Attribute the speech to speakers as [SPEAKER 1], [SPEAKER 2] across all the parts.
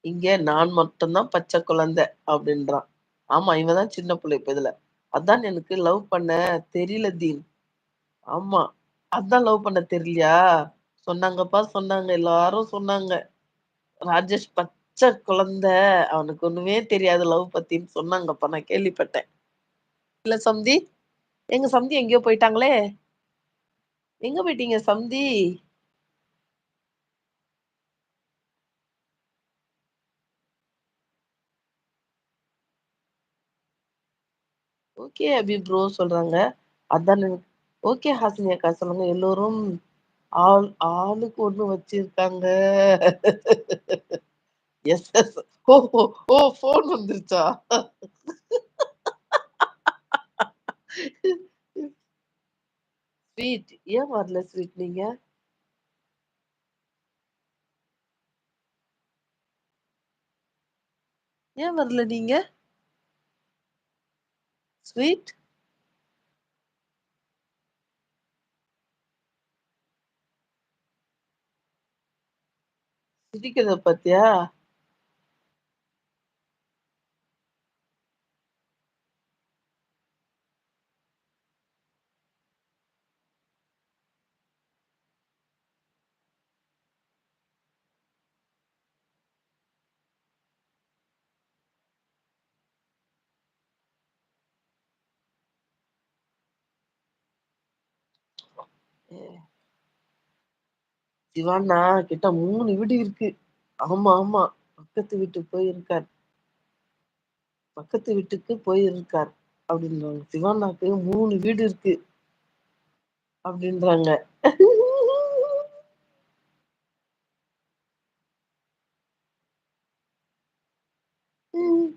[SPEAKER 1] இங்க நான் மட்டும் தான் பச்ச குழந்தை அப்டின்றான். ஆமா, இவன் தான் சின்ன புள்ள இப்ப இதுல. அதான் எனக்கு லவ் பண்ண தெரியல தீன். ஆமா. அதான் லவ் பண்ண தெரியலையா? சொன்னாங்கப்பா சொன்னாங்க. எல்லாரும் சொன்னாங்க. ராஜேஷ் பச்ச குழந்தை. அவனுக்கு ஒண்ணுமே தெரியாது லவ் பத்தின்னு சொன்னாங்கப்பா. நான் கேள்விப்பட்டேன். இல்ல சம்தி? எங்க சம்தி எங்கேயோ போயிட்டாங்களே! எங்க போயிட்டீங்க சம்தி? ஓகே அபி ப்ரோ சொல்றாங்க. அதான் எனக்கு ஓகே ஹாசினி அக்கா சொல்லுங்க. எல்லோரும் ஆளுக்கு ஒண்ணு வச்சிருக்காங்க. Yes, yes. ஓ! ஓ! ஓ! ஃபோன் வந்துருச்சா? ஸ்வீட். ஏன் வரல ஸ்வீட் நீங்க? ஏன் வரல நீங்க? ஸ்வீட்? சிரிக்கிறத பாத்தியா? ஏ சிவான்னா கிட்ட 3 வீடு இருக்கு. ஆமா, ஆமா. பக்கத்து வீட்டுக்கு போயிருக்கார். பக்கத்து வீட்டுக்கு போயிருக்கார். அப்டின்றாங்க. சிவானாக்கு 3 வீடு இருக்கு. அப்டின்றாங்க. ம்.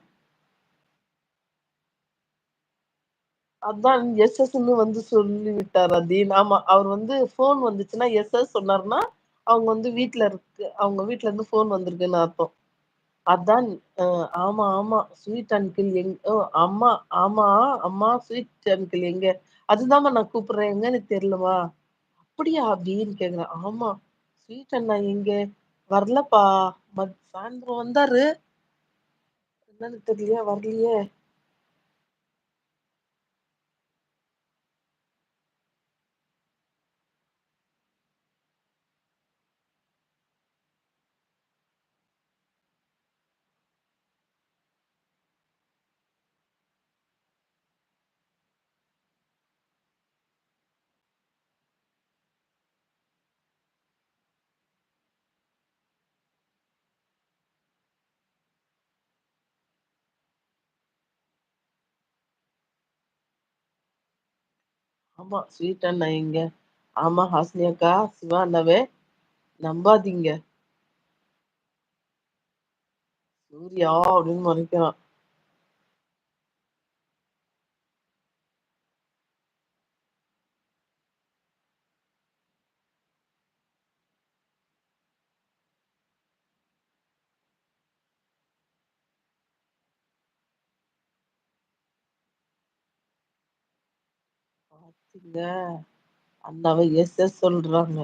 [SPEAKER 1] அதான் எஸ்எஸ்ன்னு வந்து சொல்லிவிட்டார் அதீன். ஆமா. அவர் வந்து ஃபோன் வந்துச்சுன்னா, எஸ்எஸ் சொன்னாருன்னா, அவங்க வந்து வீட்ல இருக்கு அவங்க வீட்ல இருந்து ஃபோன் வந்திருக்குன்னு அர்த்தம். அதான் அ ஆமா, ஆமா. ஸ்வீட் அங்கிள் அம்மா ஆமா, அம்மா ஸ்வீட் அங்கிள் எங்க? அதுதாம்மா நான் கூப்பிடுறேன். எங்கன்னு தெரியலம்மா. அப்படியா அப்டின்னு கேட்கிறேன். ஆமா. ஸ்வீட் அண்ணா எங்க? வரலப்பா. சாயந்தரம் வந்தாரு. என்னன்னு தெரியலையே, வரலையே. ஆமா. ஸ்வீட் அண்ணா எங்க? ஆமா ஹாசினி அக்கா, சிவா அண்ணாவே நம்பாதீங்க. சூர்யா அப்படின்னு முறைக்கிறான். பாத்தீங்க அண்ணாவை எஸ் எஸ் சொல்றாங்க.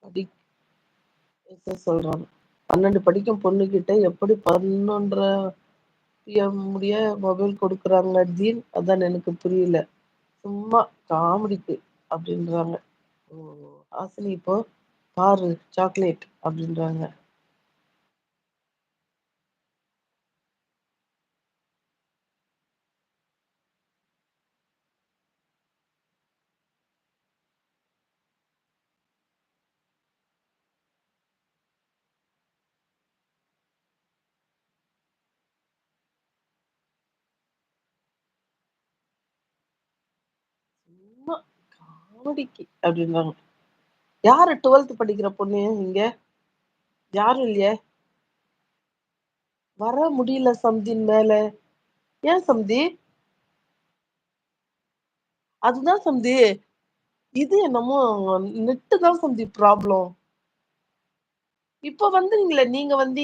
[SPEAKER 1] படி எஸ் எஸ் சொல்றாங்க. 12 படிக்கும் பொண்ணுகிட்ட எப்படி 11:30 பிஎம் முடிய மொபைல் கொடுக்குறாங்க ஜீன்? அதான் எனக்கு புரியல. சும்மா காமெடிக்கு அப்படின்றாங்க. ஓ! ஹாசினி இப்போ பாரு சாக்லேட் அப்படின்றாங்க. சும்மா காமெடிக்கு அப்படின்றாங்க. யாரு 12th படிக்கிற பொண்ணு இங்க? யாரும் இல்லையே! வர முடியல சம்தின் மேல. ஏன் சம்தி? அதுதான் சம்தி. இது என்னமோ நெட்டு தான் சம்தி ப்ராப்ளம். இப்ப வந்தீங்களே நீங்க வந்தீங்க